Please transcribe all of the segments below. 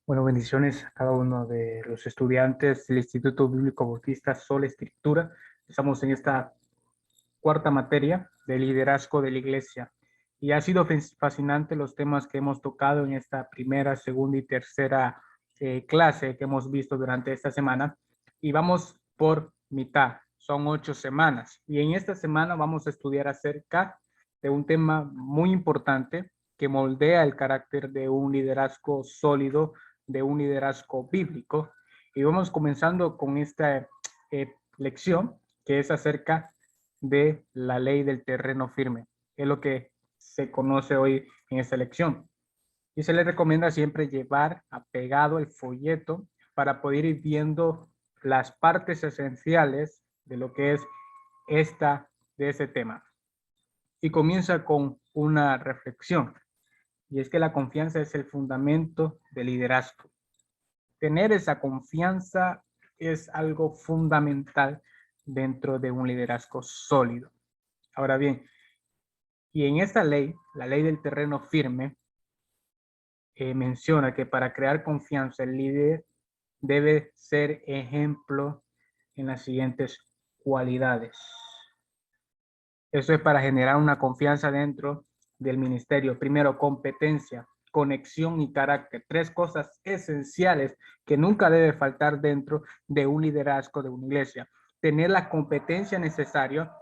Bueno, bendiciones a cada uno de los estudiantes del Instituto Bíblico Bautista Sola Escritura. Estamos en esta cuarta materia de liderazgo de la iglesia. Y ha sido fascinante los temas que hemos tocado en esta primera, segunda y tercera clase que hemos visto durante esta semana. Y vamos por mitad, son 8 semanas. Y en esta semana vamos a estudiar acerca de un tema muy importante que moldea el carácter de un liderazgo sólido, de un liderazgo bíblico. Y vamos comenzando con esta lección que es acerca de la ley del terreno firme. Es lo que se conoce hoy en esta lección. Y se le recomienda siempre llevar apegado el folleto para poder ir viendo las partes esenciales de lo que es de ese tema. Y comienza con una reflexión. Y es que la confianza es el fundamento del liderazgo. Tener esa confianza es algo fundamental dentro de un liderazgo sólido. Ahora bien, y en esta ley, la ley del terreno firme, menciona que para crear confianza el líder debe ser ejemplo en las siguientes cualidades. Eso es para generar una confianza dentro del ministerio. Primero, competencia, conexión y carácter. Tres cosas esenciales que nunca debe faltar dentro de un liderazgo de una iglesia. Tener la competencia necesaria,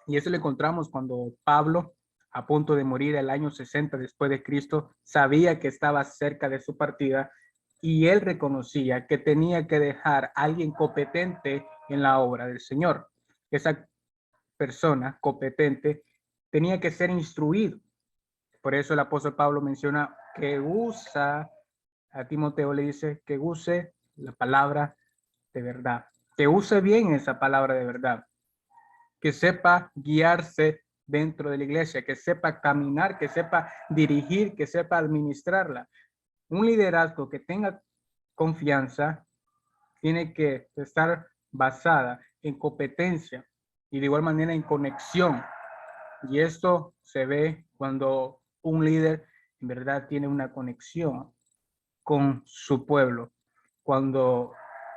y eso lo encontramos cuando Pablo, a punto de morir el año 60 después de Cristo, sabía que estaba cerca de su partida y él reconocía que tenía que dejar a alguien competente en la obra del Señor. Esa persona competente tenía que ser instruido. Por eso el apóstol Pablo menciona que usa, a Timoteo le dice que use la palabra de verdad, que use bien esa palabra de verdad, que sepa guiarse dentro de la iglesia, que sepa caminar, que sepa dirigir, que sepa administrarla. Un liderazgo que tenga confianza tiene que estar basada en competencia y de igual manera en conexión. Y esto se ve cuando un líder en verdad tiene una conexión con su pueblo, cuando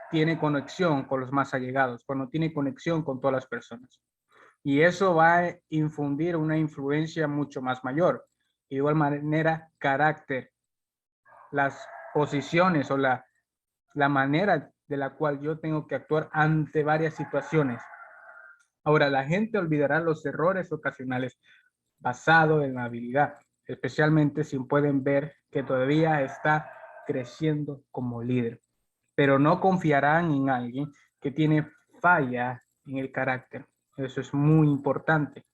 tiene conexión con los más allegados, cuando tiene conexión con todas las personas. Y eso va a infundir una influencia mucho más mayor. De igual manera, carácter, las posiciones o la manera de la cual yo tengo que actuar ante varias situaciones. Ahora, la gente olvidará los errores ocasionales basado en la habilidad, especialmente si pueden ver que todavía está creciendo como líder, pero no confiarán en alguien que tiene falla en el carácter. Eso es muy importante.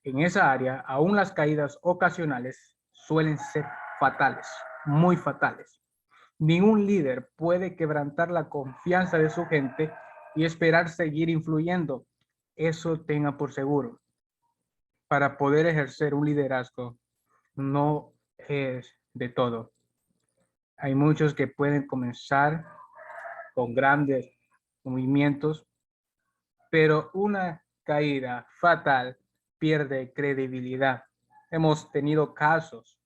En esa área, aún las caídas ocasionales suelen ser fatales, muy fatales. Ningún líder puede quebrantar la confianza de su gente y esperar seguir influyendo. Eso tenga por seguro. Para poder ejercer un liderazgo no es de todo. Hay muchos que pueden comenzar con grandes movimientos, pero una caída fatal pierde credibilidad. Hemos tenido casos,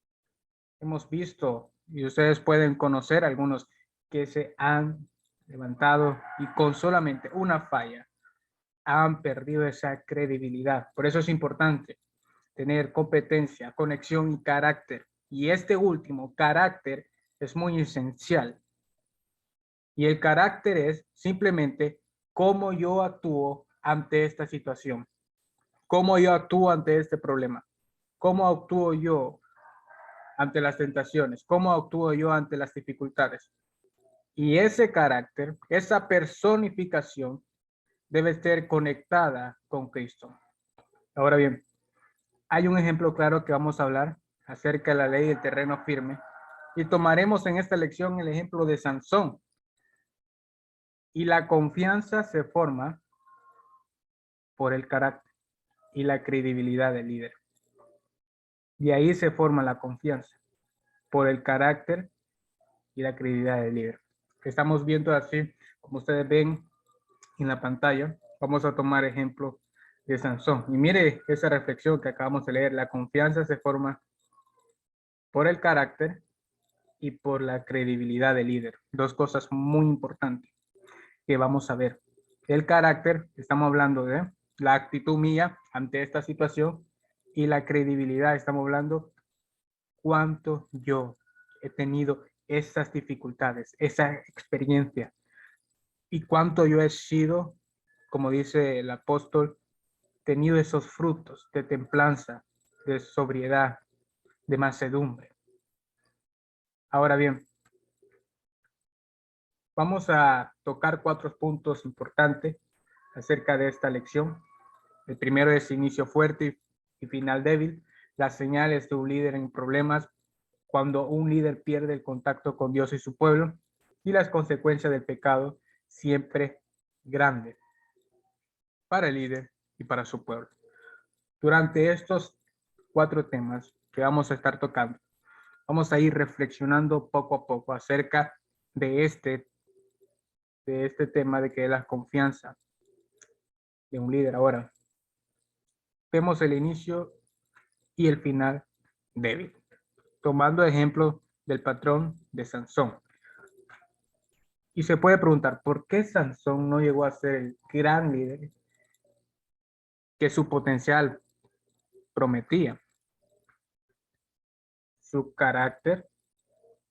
hemos visto, y ustedes pueden conocer algunos que se han levantado y con solamente una falla han perdido esa credibilidad. Por eso es importante tener competencia, conexión y carácter. Y este último, carácter, es muy esencial. Y el carácter es simplemente cómo yo actúo ante esta situación, cómo yo actúo ante este problema, cómo actúo yo ante las tentaciones, cómo actúo yo ante las dificultades. Y ese carácter, esa personificación debe ser conectada con Cristo. Ahora bien, hay un ejemplo claro que vamos a hablar acerca de la ley del terreno firme y tomaremos en esta lección el ejemplo de Sansón. Y la confianza se forma por el carácter y la credibilidad del líder. De ahí se forma la confianza, por el carácter y la credibilidad del líder. Estamos viendo así, como ustedes ven en la pantalla, vamos a tomar ejemplo de Sansón. Y mire esa reflexión que acabamos de leer, la confianza se forma por el carácter y por la credibilidad del líder. Dos cosas muy importantes que vamos a ver. El carácter, estamos hablando de la actitud mía ante esta situación, y la credibilidad, estamos hablando cuánto yo he tenido esas dificultades, esa experiencia, y cuánto yo he sido, como dice el apóstol, tenido esos frutos de templanza, de sobriedad, de mansedumbre. Ahora bien, vamos a tocar 4 puntos importantes acerca de esta lección. El primero es inicio fuerte y final débil. Las señales de un líder en problemas, cuando un líder pierde el contacto con Dios y su pueblo, y las consecuencias del pecado, siempre grandes para el líder y para su pueblo. Durante estos 4 temas que vamos a estar tocando, vamos a ir reflexionando poco a poco acerca de este tema de que es la confianza de un líder. Ahora, vemos el inicio y el final débil, tomando ejemplo del patrón de Sansón. Y se puede preguntar, ¿por qué Sansón no llegó a ser el gran líder que su potencial prometía? Su carácter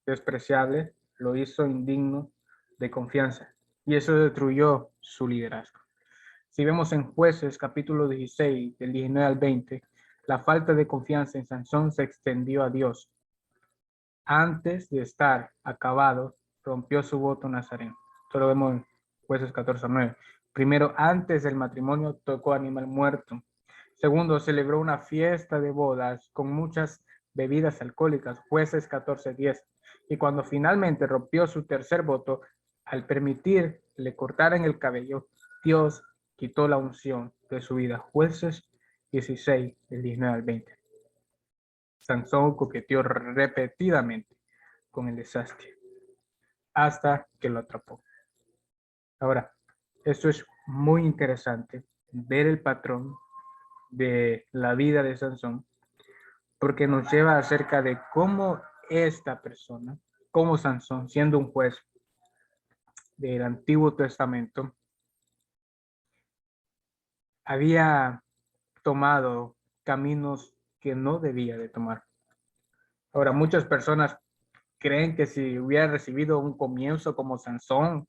despreciable lo hizo indigno de confianza, y eso destruyó su liderazgo. Si vemos en Jueces capítulo 16, del 19 al 20, la falta de confianza en Sansón se extendió a Dios. Antes de estar acabado, rompió su voto nazareno. Esto lo vemos en Jueces 14 al 9. Primero, antes del matrimonio, tocó animal muerto. Segundo, celebró una fiesta de bodas con muchas bebidas alcohólicas. Jueces 14:10. Y cuando finalmente rompió su tercer voto, al permitir le cortaran el cabello, Dios quitó la unción de su vida. Jueces 16, del 19 al 20. Sansón coqueteó repetidamente con el desastre hasta que lo atrapó. Ahora, esto es muy interesante, ver el patrón de la vida de Sansón, porque nos lleva acerca de cómo esta persona, como Sansón, siendo un juez del Antiguo Testamento, había tomado caminos que no debía de tomar. Ahora, muchas personas creen que si hubiera recibido un comienzo como Sansón,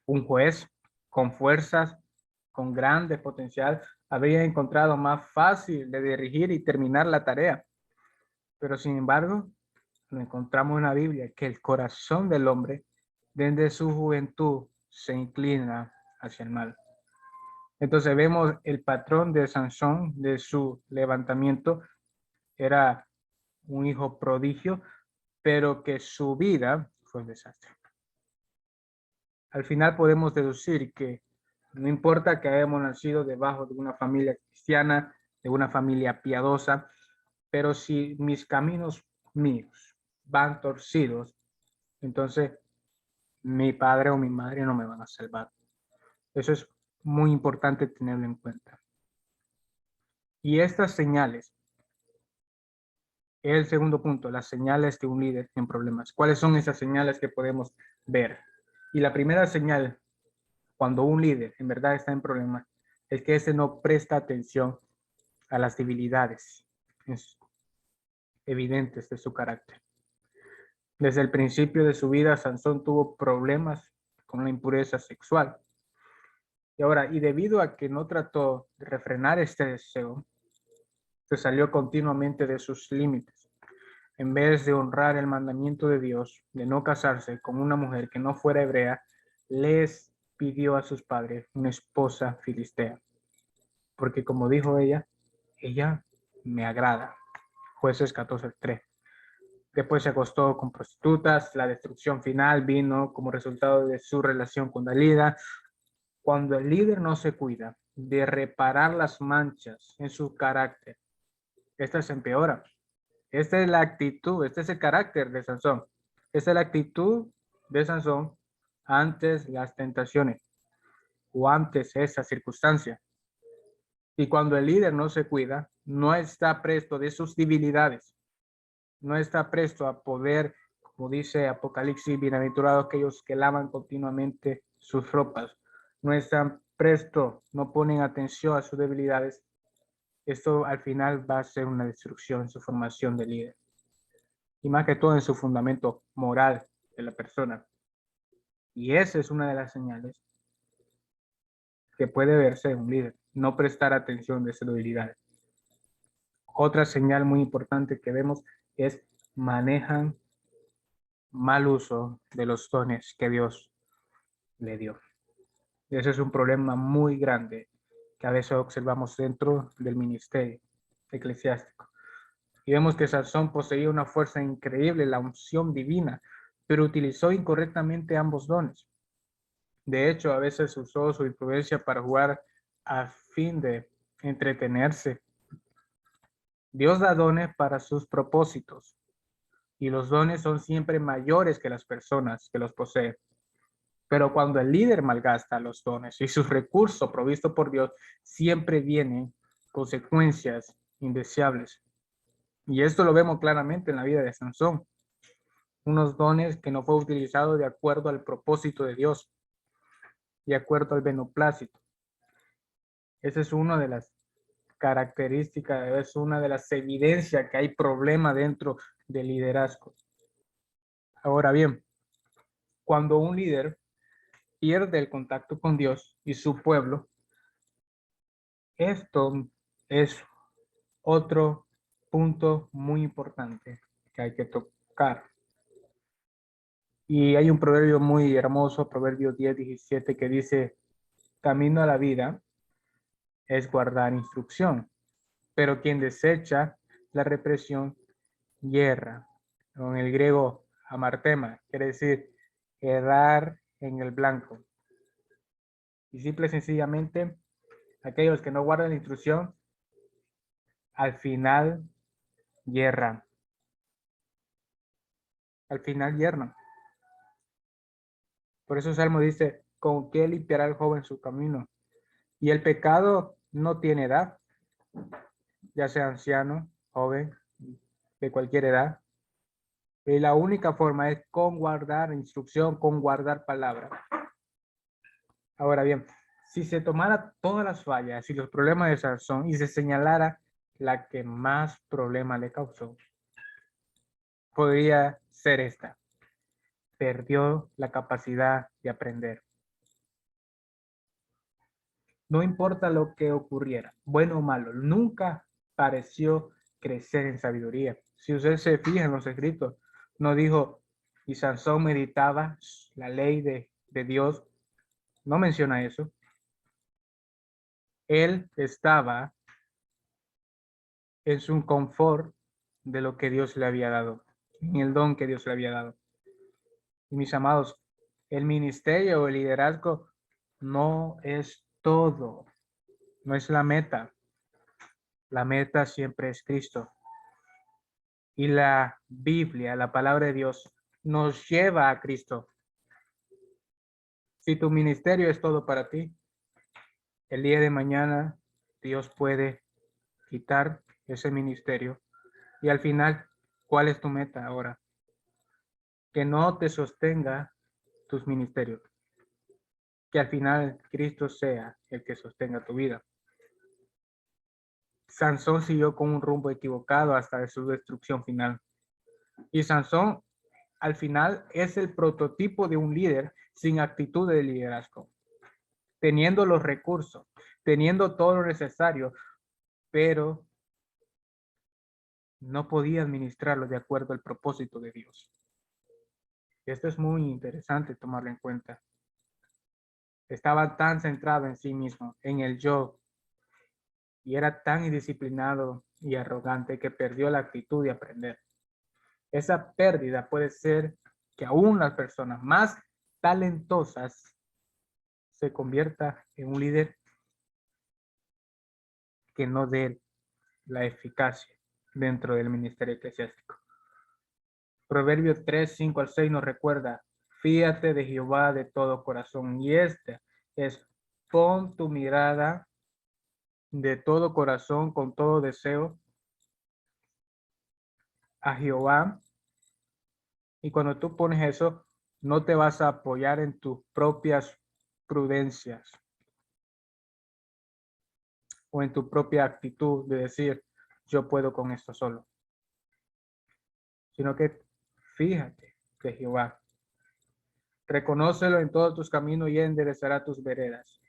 un juez con fuerzas, con grande potencial, habría encontrado más fácil de dirigir y terminar la tarea. Pero sin embargo, lo encontramos en la Biblia, que el corazón del hombre desde su juventud se inclina hacia el mal. Entonces vemos el patrón de Sansón, de su levantamiento. Era un hijo prodigio, pero que su vida fue un desastre. Al final podemos deducir que no importa que hayamos nacido debajo de una familia cristiana, de una familia piadosa, pero si mis caminos míos van torcidos, entonces mi padre o mi madre no me van a salvar. Eso es muy importante tenerlo en cuenta. Y estas señales, es el segundo punto, las señales de un líder en problemas. ¿Cuáles son esas señales que podemos ver? Y la primera señal, cuando un líder en verdad está en problemas, es que ese no presta atención a las debilidades evidentes de su carácter. Desde el principio de su vida, Sansón tuvo problemas con la impureza sexual. Y debido a que no trató de refrenar este deseo, se salió continuamente de sus límites. En vez de honrar el mandamiento de Dios de no casarse con una mujer que no fuera hebrea, les pidió a sus padres una esposa filistea. Porque como dijo ella me agrada. Jueces 14:3. Después se acostó con prostitutas. La destrucción final vino como resultado de su relación con Dalila. Cuando el líder no se cuida de reparar las manchas en su carácter, esta se empeora. Esta es la actitud, este es el carácter de Sansón. Esta es la actitud de Sansón antes las tentaciones o antes esa circunstancia. Y cuando el líder no se cuida, no está presto de sus debilidades, no está presto a poder Como dice Apocalipsis, bienaventurados aquellos que lavan continuamente sus ropas, no están prestos, no ponen atención a sus debilidades. Esto al final va a ser una destrucción en su formación de líder. Y más que todo en su fundamento moral de la persona. Y esa es una de las señales que puede verse en un líder, no prestar atención de sus debilidades. Otra señal muy importante que vemos es manejan mal uso de los dones que Dios le dio. Ese es un problema muy grande que a veces observamos dentro del ministerio eclesiástico. Y vemos que Sansón poseía una fuerza increíble, la unción divina, pero utilizó incorrectamente ambos dones. De hecho, a veces usó su influencia para jugar a fin de entretenerse. Dios da dones para sus propósitos y los dones son siempre mayores que las personas que los poseen. Pero cuando el líder malgasta los dones y sus recursos provistos por Dios, siempre vienen consecuencias indeseables. Y esto lo vemos claramente en la vida de Sansón. Unos dones que no fue utilizado de acuerdo al propósito de Dios, de acuerdo al beneplácito. Esa es una de las características, es una de las evidencias que hay problema dentro del liderazgo. Ahora bien, cuando un líder pierde el contacto con Dios y su pueblo, esto es otro punto muy importante que hay que tocar. Y hay un proverbio muy hermoso, Proverbio 10:17, que dice, camino a la vida es guardar instrucción, pero quien desecha la represión yerra. En el griego, amartema, quiere decir errar en el blanco. Y simple y sencillamente, aquellos que no guardan la instrucción, al final yerran. Al final yerran. Por eso Salmo dice, ¿con qué limpiará el joven su camino? Y el pecado no tiene edad, ya sea anciano, joven, de cualquier edad. Y la única forma es con guardar instrucción, con guardar palabra. Ahora bien, si se tomara todas las fallas y los problemas de Sansón y se señalara la que más problema le causó, podría ser esta. Perdió la capacidad de aprender. No importa lo que ocurriera, bueno o malo, nunca pareció crecer en sabiduría. Si usted se fija en los escritos, no dijo, y Sansón meditaba la ley de Dios, no menciona eso. Él estaba en su confort de lo que Dios le había dado, en el don que Dios le había dado. Y mis amados, el ministerio o el liderazgo no es todo, no es la meta. La meta siempre es Cristo. Y la Biblia, la palabra de Dios, nos lleva a Cristo. Si tu ministerio es todo para ti, el día de mañana Dios puede quitar ese ministerio. Y al final, ¿cuál es tu meta ahora? Que no te sostenga tus ministerios. Que al final Cristo sea el que sostenga tu vida. Sansón siguió con un rumbo equivocado hasta su destrucción final. Y Sansón al final es el prototipo de un líder sin actitud de liderazgo, teniendo los recursos, teniendo todo lo necesario, pero no podía administrarlo de acuerdo al propósito de Dios. Esto es muy interesante tomarlo en cuenta. Estaba tan centrado en sí mismo, en el yo, y era tan indisciplinado y arrogante que perdió la actitud de aprender. Esa pérdida puede ser que aún las personas más talentosas se convierta en un líder que no dé la eficacia dentro del ministerio eclesiástico. Proverbios 3:5-6 nos recuerda, fíate de Jehová de todo corazón. Y este es, pon tu mirada de todo corazón, con todo deseo, a Jehová, Y cuando tú pones eso, no te vas a apoyar en tus propias prudencias o en tu propia actitud de decir, yo puedo con esto solo, sino que fíjate de Jehová, reconócelo en todos tus caminos y él enderezará tus veredas.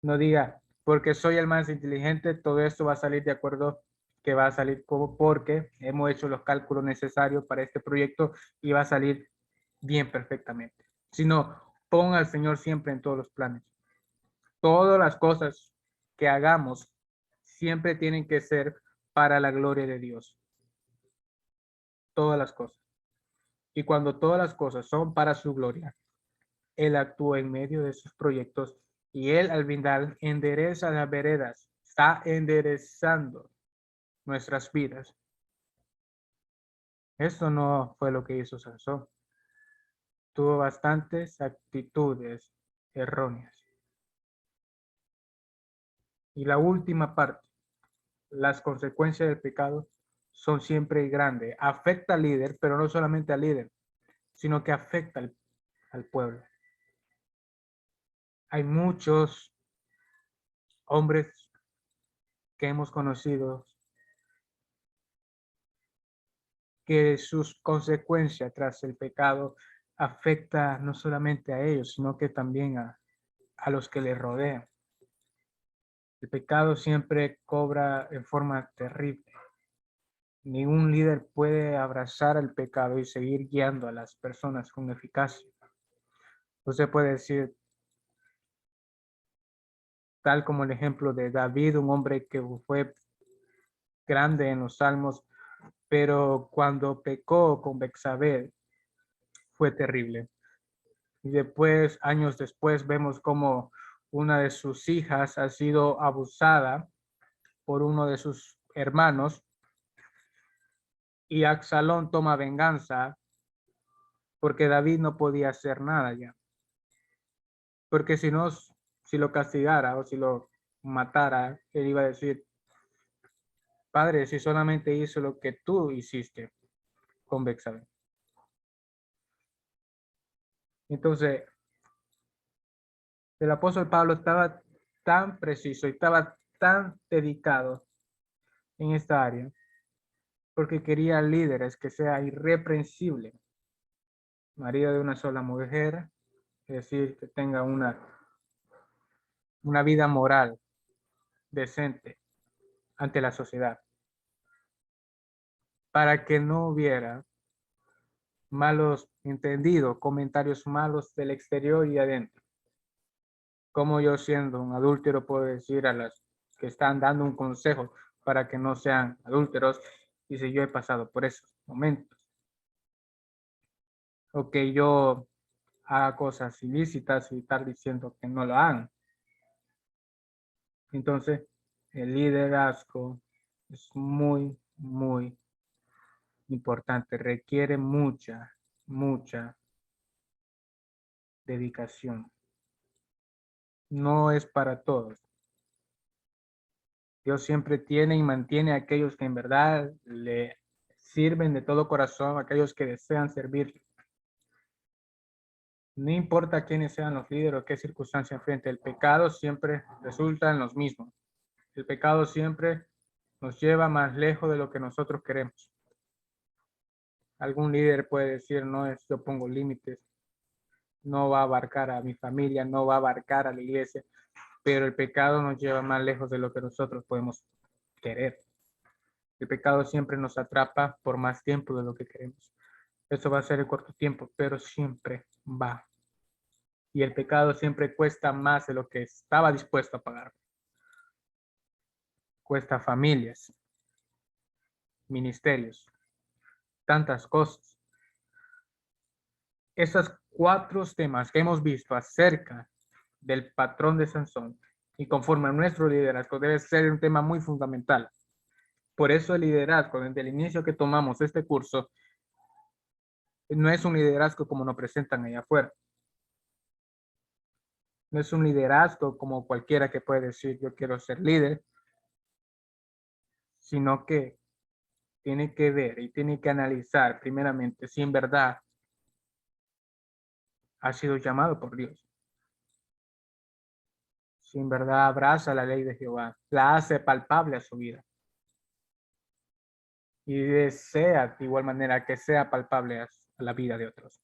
No diga, porque soy el más inteligente, todo esto va a salir de acuerdo, que va a salir como porque hemos hecho los cálculos necesarios para este proyecto y va a salir bien perfectamente. Sino, ponga al Señor siempre en todos los planes. Todas las cosas que hagamos siempre tienen que ser para la gloria de Dios. Todas las cosas. Y cuando todas las cosas son para su gloria, Él actúa en medio de sus proyectos y Él al final endereza las veredas, está enderezando nuestras vidas. Esto no fue lo que hizo Sansón. Tuvo bastantes actitudes erróneas. Y la última parte, las consecuencias del pecado son siempre grandes. Afecta al líder, pero no solamente al líder, sino que afecta al pueblo. Hay muchos hombres que hemos conocido que sus consecuencias tras el pecado afecta no solamente a ellos, sino que también a los que les rodean. El pecado siempre cobra en forma terrible. Ningún líder puede abrazar el pecado y seguir guiando a las personas con eficacia. Usted puede decir, tal como el ejemplo de David, un hombre que fue grande en los salmos, pero cuando pecó con Betsabé fue terrible. Y después, años después, vemos como una de sus hijas ha sido abusada por uno de sus hermanos y Absalón toma venganza porque David no podía hacer nada ya. Porque si no, si lo castigara o si lo matara, él iba a decir, padre, si solamente hizo lo que tú hiciste con Betsabé. Entonces, el apóstol Pablo estaba tan preciso y estaba tan dedicado en esta área porque quería líderes que sea irreprensible, marido de una sola mujer, es decir, que tenga una vida moral decente ante la sociedad, para que no hubiera malos entendidos, comentarios malos del exterior y adentro. Como yo siendo un adúltero puedo decir a las que están dando un consejo para que no sean adúlteros, y si yo he pasado por esos momentos, o que yo haga cosas ilícitas y estar diciendo que no lo hagan. Entonces, el liderazgo es muy, muy importante, requiere mucha dedicación. No es para todos. Dios siempre tiene y mantiene a aquellos que en verdad le sirven de todo corazón, aquellos que desean servir. No importa quiénes sean los líderes o qué circunstancia enfrente, el pecado siempre resulta en los mismos. El pecado siempre nos lleva más lejos de lo que nosotros queremos. Algún líder puede decir, no es, yo pongo límites, no va a abarcar a mi familia, no va a abarcar a la iglesia, pero el pecado nos lleva más lejos de lo que nosotros podemos querer. El pecado siempre nos atrapa por más tiempo de lo que queremos. Eso va a ser el corto tiempo, pero siempre va. Y el pecado siempre cuesta más de lo que estaba dispuesto a pagar. Cuesta familias, ministerios, tantas cosas. Esos 4 temas que hemos visto acerca del patrón de Sansón y conforme a nuestro liderazgo debe ser un tema muy fundamental. Por eso el liderazgo, desde el inicio que tomamos este curso, no es un liderazgo como nos presentan allá afuera. No es un liderazgo como cualquiera que puede decir yo quiero ser líder, sino que tiene que ver y tiene que analizar primeramente si en verdad ha sido llamado por Dios. Si en verdad abraza la ley de Jehová, la hace palpable a su vida. Y desea de igual manera que sea palpable a la vida de otros.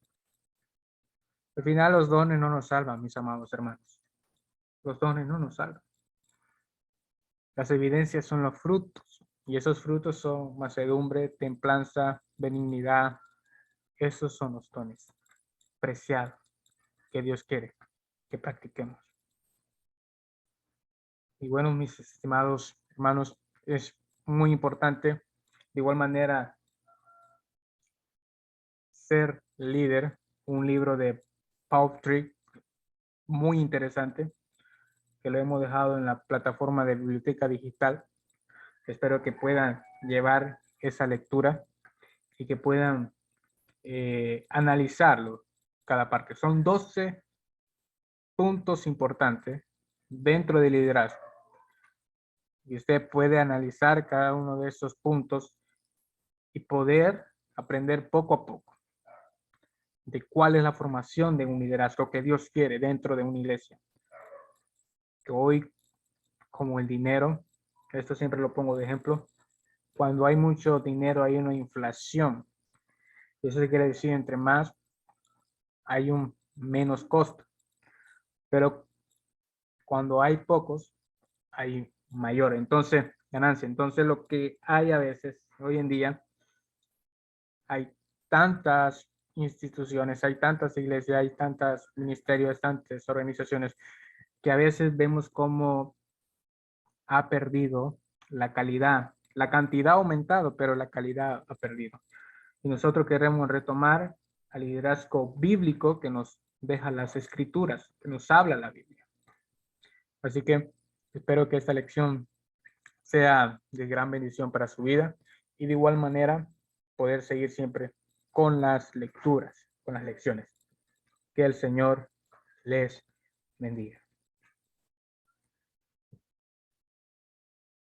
Al final los dones no nos salvan, mis amados hermanos. Los dones no nos salvan. Las evidencias son los frutos. Y esos frutos son mansedumbre, templanza, benignidad. Esos son los dones preciados que Dios quiere que practiquemos. Y bueno, mis estimados hermanos, es muy importante de igual manera ser líder. Un libro de Paul Tripp muy interesante que lo hemos dejado en la plataforma de biblioteca digital. Espero que puedan llevar esa lectura y que puedan analizarlo cada parte. Son 12 puntos importantes dentro del liderazgo. Y usted puede analizar cada uno de esos puntos y poder aprender poco a poco de cuál es la formación de un liderazgo que Dios quiere dentro de una iglesia. Que hoy, como el dinero, esto siempre lo pongo de ejemplo, cuando hay mucho dinero hay una inflación. Eso quiere decir, entre más hay un menos costo. Pero cuando hay pocos, hay mayor. Entonces, ganancia. Entonces, lo que hay a veces, hoy en día, hay tantas instituciones, hay tantas iglesias, hay tantos ministerios, tantas organizaciones, que a veces vemos cómo ha perdido la calidad. La cantidad ha aumentado, pero la calidad ha perdido. Y nosotros queremos retomar al liderazgo bíblico que nos deja las escrituras, que nos habla la Biblia. Así que espero que esta lección sea de gran bendición para su vida y de igual manera poder seguir siempre con las lecturas, con las lecciones. Que el Señor les bendiga.